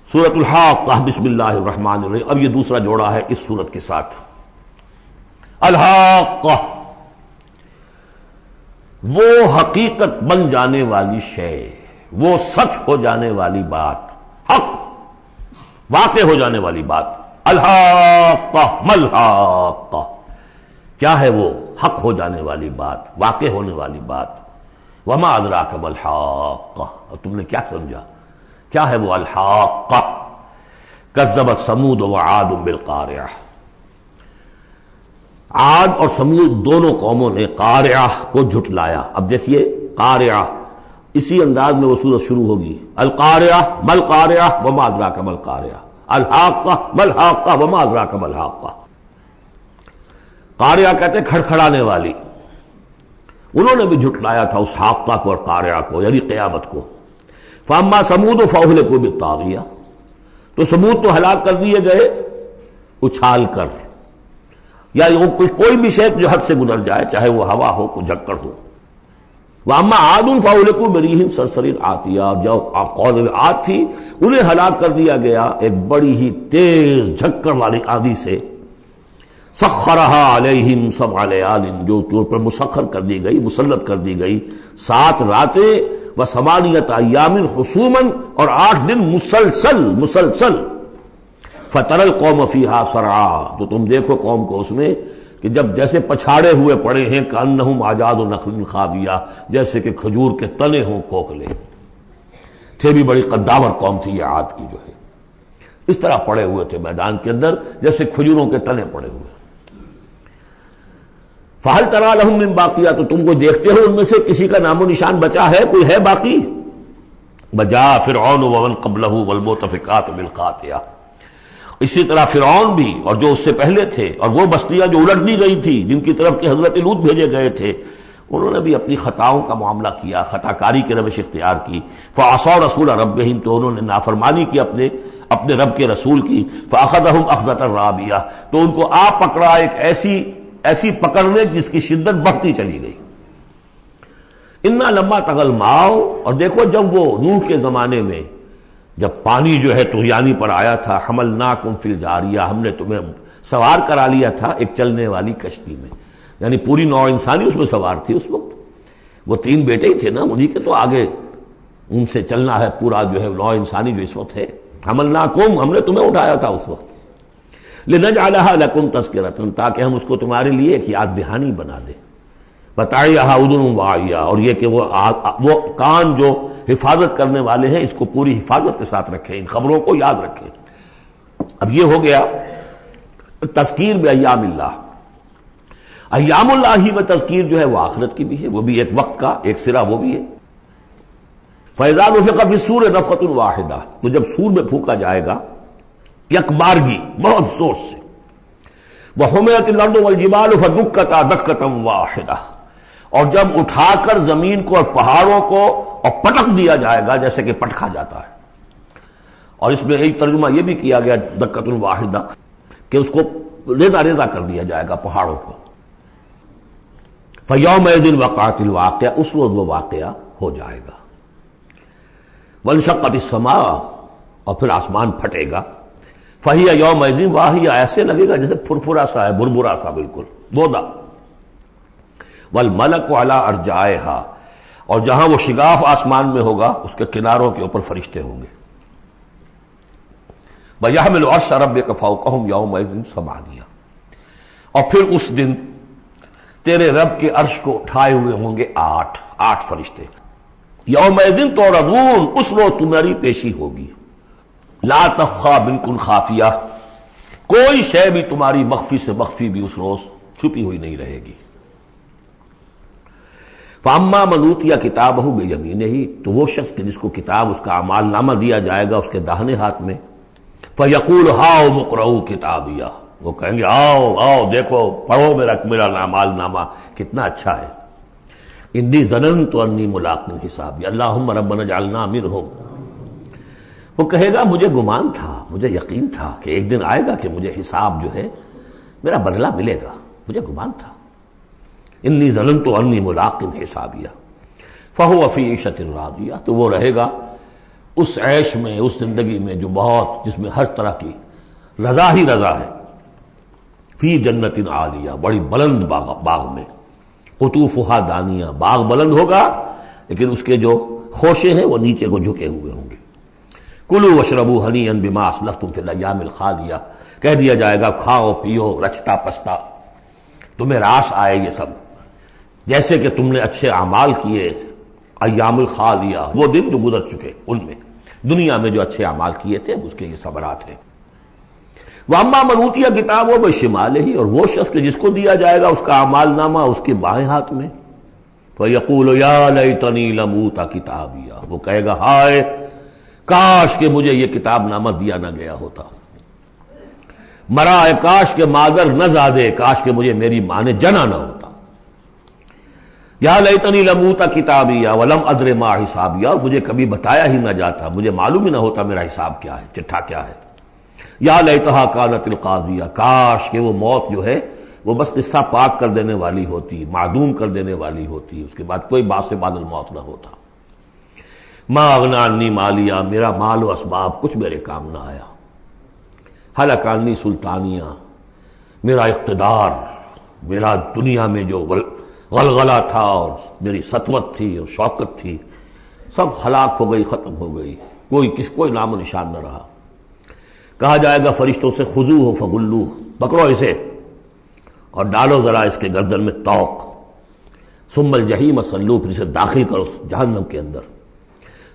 سورۃ الحاقہ بسم اللہ الرحمن الرحیم. اب یہ دوسرا جوڑا ہے اس سورت کے ساتھ. الحاقہ وہ حقیقت بن جانے والی شے، وہ سچ ہو جانے والی بات، حق واقع ہو جانے والی بات. الحاقہ ملحاقہ، کیا ہے وہ حق ہو جانے والی بات، واقع ہونے والی بات. وما ادراک ملحاقہ، اور تم نے کیا سمجھا کیا ہے وہ الحاقہ. کذبت ثمود وعاد بالقارعہ، عاد اور سمود دونوں قوموں نے قارعہ کو جھٹلایا. اب دیکھیے قارعہ، اسی انداز میں وہ سورت شروع ہوگی. القارعہ مل قارعہ وما ادراک مل قارعہ، الحاقہ مل حاقہ وما ادراک مل حاقہ. قارعہ کہتے ہیں کھڑکھڑانے والی، انہوں نے بھی جھٹلایا تھا اس حاقہ کو اور قارعہ کو، یعنی قیامت کو. فاما سمود فاہلکوا بالطاغیہ، تو سمود تو ہلاک کر دیے گئے اچھال کر، یا کوئی بھی شے جو حد سے گزر جائے، چاہے وہ ہوا ہو کوئی جھکڑ ہو. واما عاد فاہلکوا بريح صرصر عاتیہ، جو قوم عاد تھی انہیں ہلاک کر دیا گیا ایک بڑی ہی تیز جھکڑ والی آندھی سے. سخرها علیہم سبع لیال، جو پر مسخر کر دی گئی، مسلط کر دی گئی 7 راتیں وثمانیۃ ایام حسوما، اور 8 دن مسلسل. فتر القوم فیہا صرعا، تو تم دیکھو قوم کو اس میں کہ جب جیسے پچھاڑے ہوئے پڑے ہیں، کانہم اعجاز نخل خاویہ، جیسے کہ کھجور کے تنے ہوں کوکھلے. تھے بھی بڑی قدامت قوم تھی یہ عاد کی، جو ہے اس طرح پڑے ہوئے تھے میدان کے اندر جیسے کھجوروں کے تنے پڑے ہوئے. فہل تری لہم من باقیہ، تو تم کو دیکھتے ہو ان میں سے کسی کا نام و نشان بچا ہے، کوئی ہے باقی. وجاء فرعون ومن قبلہ والمؤتفکات بالخاطئہ، اسی طرح فرعون بھی اور جو اس سے پہلے تھے، اور وہ بستیاں جو الٹ دی گئی تھی جن کی طرف کہ حضرت لوط بھیجے گئے تھے، انہوں نے بھی اپنی خطاؤں کا معاملہ کیا، خطا کاری کی روش اختیار کی. فعصوا رسول ربہم، تو انہوں نے نافرمانی کی اپنے رب کے رسول کی. فاخذہم اخذۃ رابیہ، تو ان کو آ پکڑا ایک ایسی پکڑنے جس کی شدت بڑھتی چلی گئی. انا لما طغى الماء، اور دیکھو جب وہ نوح کے زمانے میں جب پانی جو ہے طغیانی پر آیا تھا، حملناکم فی الجاریہ، ہم نے تمہیں سوار کرا لیا تھا ایک چلنے والی کشتی میں، یعنی پوری نوع انسانی اس میں سوار تھی اس وقت. وہ 3 بیٹے ہی تھے نا، انہی کے تو آگے ان سے چلنا ہے پورا جو ہے نوع انسانی جو اس وقت ہے. حملناکم، ہم نے تمہیں اٹھایا تھا اس وقت. لنجعلها لکم تذکرۃ، تاکہ ہم اس کو تمہارے لیے ایک یاد دہانی بنا دیں. بتعیھا اذن واعیہ، اور یہ کہ وہ کان جو حفاظت کرنے والے ہیں اس کو پوری حفاظت کے ساتھ رکھیں، ان خبروں کو یاد رکھیں. اب یہ ہو گیا تذکیر بایام اللہ. ایام اللہ ہی میں تذکیر جو ہے وہ آخرت کی بھی ہے، وہ بھی ایک وقت کا ایک سرا وہ بھی ہے. فاذا نفخ فی الصور نفخۃ واحدہ، تو جب سور میں پھونکا جائے گا یک بارگی بہت زور سے. وحملت الارض والجبال فدکتا دکۃ واحدہ، اور جب اٹھا کر زمین کو اور پہاڑوں کو اور پٹک دیا جائے گا جیسے کہ پٹکا جاتا ہے. اور اس میں ایک ترجمہ یہ بھی کیا گیا دکۃ واحدہ کہ اس کو ریزہ ریزہ کر دیا جائے گا پہاڑوں کو. فیومئذ وقعت الواقعہ، اس وقت وہ واقعہ ہو جائے گا. وانشقت السماء، اور پھر آسمان پھٹے گا. فہی یومئذ واہیہ، ایسے لگے گا جیسے پھرپھرا سا ہے، بھربھرا سا بالکل بودا. والملک علی ارجائہا، اور جہاں وہ شگاف آسمان میں ہوگا اس کے کناروں کے اوپر فرشتے ہوں گے. وَيَحْمِلُ عَرْشَ رَبِّكَ فَوْقَهُمْ يَوْمَئِذٍ ثَمَانِیَةٌ، اور پھر اس دن تیرے رب کے عرش کو اٹھائے ہوئے ہوں گے 8 فرشتے. یومئذ تعرضون، اس روز تمہاری پیشی ہوگی. لا تخفی بالکل خافیہ، کوئی شے بھی تمہاری مخفی سے مخفی بھی اس روز چھپی ہوئی نہیں رہے گی. فاما من اوتی کتابہ بیمینہ، تو وہ شخص کہ جس کو کتاب اس کا اعمال نامہ دیا جائے گا اس کے داہنے ہاتھ میں. فیقول ہاؤم اقرؤوا کتابیہ، وہ کہیں گے آؤ دیکھو پڑھو میرا اعمال نامہ کتنا اچھا ہے. انی ظننت انی ملاق حسابی اللہم ربنا اجعلنا منہم. وہ کہے گا مجھے گمان تھا، مجھے یقین تھا کہ ایک دن آئے گا کہ مجھے حساب جو ہے میرا بدلہ ملے گا، مجھے گمان تھا. انی ظننت انی ملاق حسابیہ فہو فی عیشۃ راضیہ، تو وہ رہے گا اس عیش میں، اس زندگی میں جو بہت، جس میں ہر طرح کی رضا ہی رضا ہے، فی جنت عالیہ، بڑی بلند باغ میں، قطوفہا دانیہ، باغ بلند ہوگا لیکن اس کے جو خوشے ہیں وہ نیچے کو جھکے ہوئے ہوں گے۔ کلوا واشربوا ہنیئا بما اسلفتم فی الایام الخالیہ، کہہ دیا جائے گا کھاؤ پیو رچتا پستا، تمہیں راس آئے یہ سب، جیسے کہ تم نے اچھے اعمال کیے ایام الخالیہ، وہ دن جو گزر چکے، ان میں دنیا میں جو اچھے اعمال کیے تھے اس کے یہ ثمرات ہیں۔ وَأَمَّا مَنْ أُوتِيَ كِتَابَهُ بِشِمَالِهِ، اور وہ شخص کہ جس کو دیا جائے گا اس کا اعمال نامہ اس کے بائیں ہاتھ میں، فَيَقُولُ يَا لَيْتَنِي لَمْ أُوتَ كِتَابِيَهْ، وہ کہے گا ہائے کاش کہ مجھے یہ کتاب نامہ دیا نہ گیا ہوتا، مرائے کاش کہ مادر نہ زادے، کاش کہ مجھے میری ماں نے جنا نہ ہوتا، یا لیتنی لم اوت کتابیہ ولم ادر ما حسابیہ، مجھے کبھی بتایا ہی نہ جاتا، مجھے معلوم ہی نہ ہوتا میرا حساب کیا ہے، چٹھا کیا ہے، یا لیتہا کانت القاضیہ، کاش کہ وہ موت جو ہے وہ بس قصہ پاک کر دینے والی ہوتی، معدوم کر دینے والی ہوتی، اس کے بعد کوئی باعث بعد الموت نہ ہوتا۔ ما اغنی عنی مالیہ، میرا مال و اسباب کچھ میرے کام نہ آیا، ہلک عنی سلطانیہ، میرا اقتدار، میرا دنیا میں جو غلغلہ تھا اور میری سطوت تھی اور شوکت تھی، سب ہلاک ہو گئی، ختم ہو گئی، کوئی نام و نشان نہ رہا۔ کہا جائے گا فرشتوں سے خذوہ فغلوہ، پکڑو اسے اور ڈالو ذرا اس کے گردن میں توق، ثم الجحیم صلوہ، پھر اسے داخل کرو جہنم کے اندر،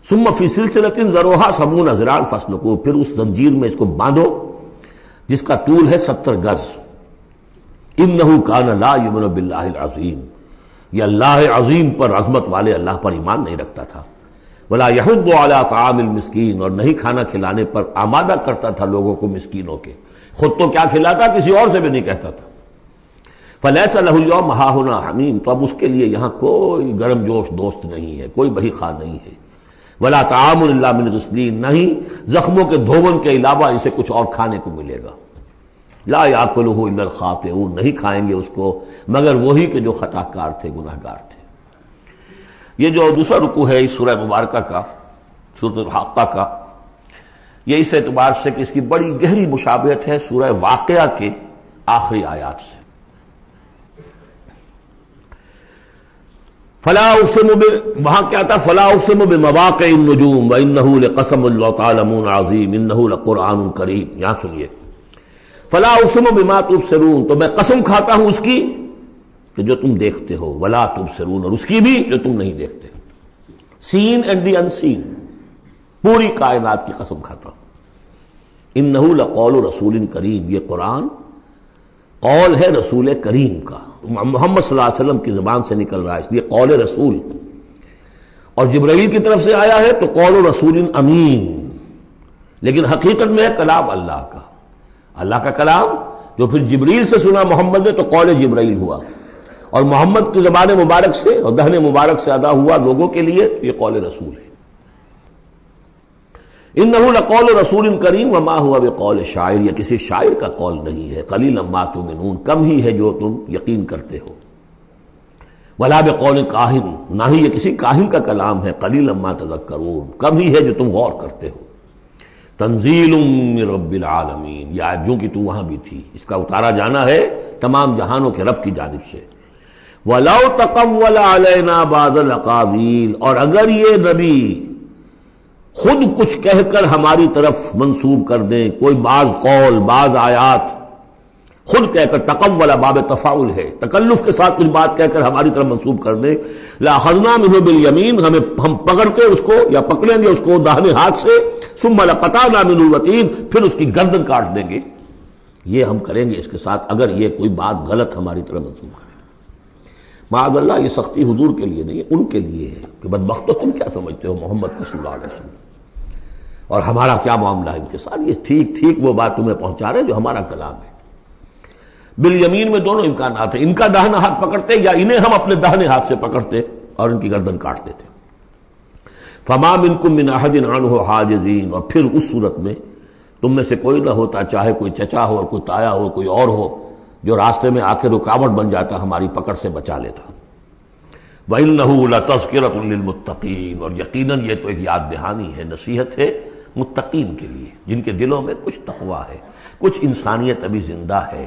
ثم فی سلسلۃ ذرعہا 70 ذراعا فاسلکوہ، پھر اس زنجیر میں اس کو باندھو جس کا طول ہے 70 گز، انہ کان لا یؤمن باللہ العظیم، یہ اللہ عظیم پر، عظمت والے اللہ پر ایمان نہیں رکھتا تھا، ولا یحض علی طعام المسکین، اور نہیں کھانا کھلانے پر آمادہ کرتا تھا لوگوں کو مسکینوں کے، خود تو کیا کھلاتا کسی اور سے بھی نہیں کہتا تھا۔ فلیس لہ اليوم ہاہنا حمیم، تو اب اس کے لیے یہاں کوئی گرم جوش دوست نہیں ہے، کوئی بہی خواہ نہیں ہے، ولا طعام الا من غسلین، نہیں زخموں کے دھون کے علاوہ اسے کچھ اور کھانے کو ملے گا، لا یاکلہ الا الخاطئون، نہیں کھائیں گے اس کو مگر وہی کہ جو خطا کار تھے، گناہ گار تھے۔ یہ جو دوسرا رکوع ہے اس سورہ مبارکہ کا، سورۃ الحاقہ کا، یہ اس اعتبار سے کہ اس کی بڑی گہری مشابہت ہے سورہ واقعہ کے آخری آیات سے۔ فلا اقسم وہاں کیا تھا، فلا اقسم بمواقع النجوم وانہ لقسم لو تعلمون عظیم انہ لقرآن کریم، یہاں سنیے، فلا اقسم بما تبصرون، تو میں قسم کھاتا ہوں اس کی کہ جو تم دیکھتے ہو، ولا تبصرون، اور اس کی بھی جو تم نہیں دیکھتے، سین اینڈ دی انسین، پوری کائنات کی قسم کھاتا ہوں۔ انہ لقول رسول کریم، یہ قرآن قول ہے رسول کریم کا، محمد صلی اللہ علیہ وسلم کی زبان سے نکل رہا ہے، اس لیے قول رسول، اور جبرائیل کی طرف سے آیا ہے تو قول رسول امین، لیکن حقیقت میں ہے کلام اللہ کا، اللہ کا کلام جو پھر جبریل سے سنا محمد نے تو قول جبرائیل ہوا، اور محمد کی زبان مبارک سے اور دہن مبارک سے ادا ہوا لوگوں کے لیے، یہ قول رسول ہے۔ انہ لقول رسول کریم وما هو بقول شاعر، یہ کسی شاعر کا قول نہیں ہے، قلیلا ما تؤمنون، کم ہی ہے جو تم یقین کرتے ہو، ولا بقول کاہن، نہ ہی یہ کسی کاہن کا کلام ہے، قلیلا ما تذکرون، کم ہی ہے جو تم غور کرتے ہو۔ تنزیل من رب العالمین، یہ آیت جو کہ تو وہاں بھی تھی، اس کا اتارا جانا ہے تمام جہانوں کے رب کی جانب سے۔ وَلَوْ تَقَوَّلَ عَلَيْنَا بَعْضَ الْأَقَاوِيلِ، اور اگر یہ نبی خود کچھ کہہ کر ہماری طرف منسوب کر دیں، کوئی بعض قول بعض آیات خود کہہ کر، تقول باب تفاعل ہے، تکلف کے ساتھ کچھ بات کہہ کر ہماری طرف منسوب کر دیں، لَأَخَذْنَا مِنْهُ بِالْيَمِينِ، ہم پکڑتے اس کو یا پکڑیں گے اس کو داہنے ہاتھ سے، ثُمَّ لَقَطَعْنَا مِنْهُ الْوَتِينَ، پھر اس کی گردن کاٹ دیں گے، یہ ہم کریں گے اس کے ساتھ اگر یہ کوئی بات غلط ہماری طرف منسوب کرے۔ معاذ اللہ، یہ سختی حضور کے لیے نہیں ہے، ان کے لیے ہے کہ بدبختو تم کیا سمجھتے ہو محمد صلی اللہ علیہ وسلم، اور ہمارا کیا معاملہ ہے ان کے ساتھ، یہ ٹھیک ٹھیک وہ بات تمہیں پہنچا رہے ہیں جو ہمارا کلام ہے۔ بالیمین میں دونوں امکانات ہیں، ان کا داہنا ہاتھ پکڑتے یا انہیں ہم اپنے داہنے ہاتھ سے پکڑتے اور ان کی گردن کاٹ دیتے۔ فما منکم من احد عنہ حاجزین، اور پھر اس صورت میں تم میں سے کوئی نہ ہوتا، چاہے کوئی چچا ہو اور کوئی تایا ہو کوئی اور ہو، جو راستے میں آ کے رکاوٹ بن جاتا، ہماری پکڑ سے بچا لیتا۔ وَإِنَّهُ لَتَذْكِرَةٌ لِّلْمُتَّقِينَ، اور یقیناً یہ تو ایک یاد دہانی ہے، نصیحت ہے متقین کے لیے، جن کے دلوں میں کچھ تقویٰ ہے، کچھ انسانیت ابھی زندہ ہے،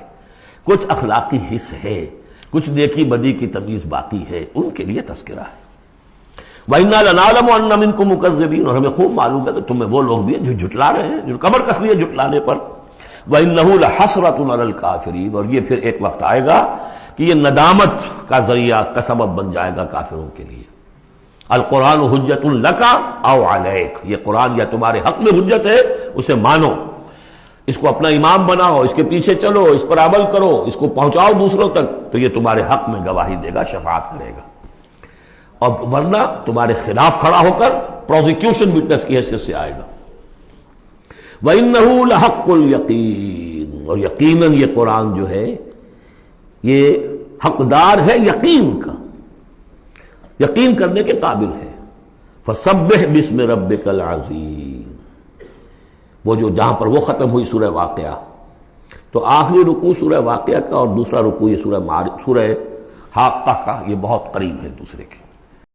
کچھ اخلاقی حس ہے، کچھ نیکی بدی کی تمیز باقی ہے، ان کے لیے تذکرہ ہے۔ وَإِنَّا لَنَعْلَمُ أَنَّ مِنكُم مُّكَذِّبِينَ، اور ہمیں خوب معلوم ہے کہ تمہیں وہ لوگ بھی ہیں جو جھٹلا رہے ہیں، جو کمر کس لیے جھٹلانے پر۔ وَإِنَّهُ لَحَسْرَةٌ عَلَى الْكَافِرِينَ، اور یہ پھر ایک وقت آئے گا کہ یہ ندامت کا ذریعہ کا سبب بن جائے گا کافروں کے لیے۔ القرآن حجت لک او علیک، یہ قرآن یا تمہارے حق میں حجت ہے، اسے مانو، اس کو اپنا امام بناؤ، اس کے پیچھے چلو، اس پر عمل کرو، اس کو پہنچاؤ دوسروں تک، تو یہ تمہارے حق میں گواہی دے گا، شفاعت کرے گا، اور ورنہ تمہارے خلاف کھڑا ہو کر پروزیکیوشن وٹنس کی حیثیت سے آئے گا۔ وَإِنَّهُ لَحَقُّ الْيَقِينِ، اور یقیناً یہ قرآن جو ہے یہ حقدار ہے یقین کا، یقین کرنے کے قابل ہے۔ فَسَبِّحْ بِاسْمِ رَبِّكَ الْعَظِيمِ، وہ جو جہاں پر وہ ختم ہوئی سورہ واقعہ، تو آخری رکوع سورہ واقعہ کا اور دوسرا رکوع یہ سورہ حاقہ کا، یہ بہت قریب ہے دوسرے کے۔